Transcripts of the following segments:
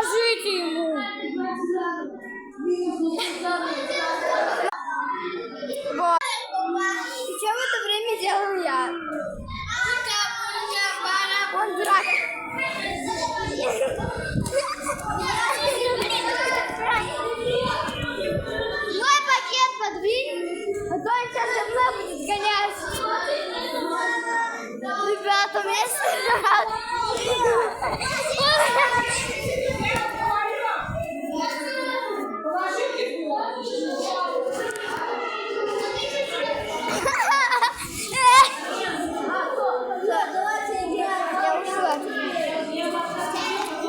Скажите ему. Вот. Что в это время делаю я? Он дурак. Мой пакет подвинь, а то он сейчас за мной будет гонять. Ребята, мне страшно.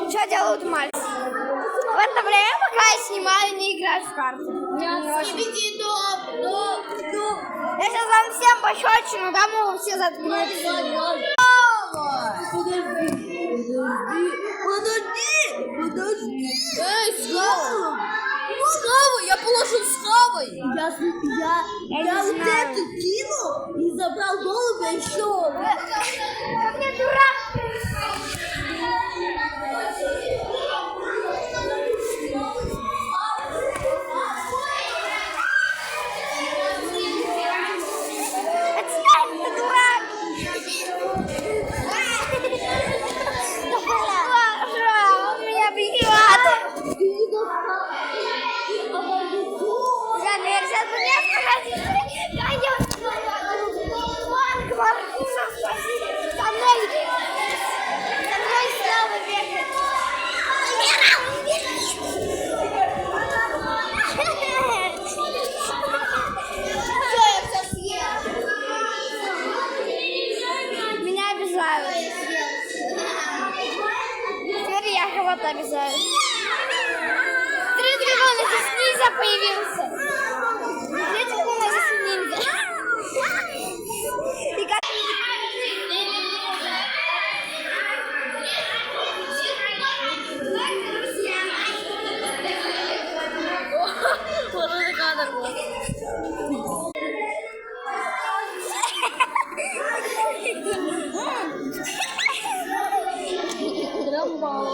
Что делают мальчики? В это время, пока я снимаю, не играю в карты. Я сейчас вам всем пощечину дам, все заткнутся. Подожди. Эй, Слава! Слава, я положил Славой. Я вот это кинул и забрал голубя еще. Как я дурак. Теперь я кого-то обижаю. 3 дракона, здесь ниндзя появился. 3 дракона, здесь ниндзя. И как... Вот это кадр был. Драмбал.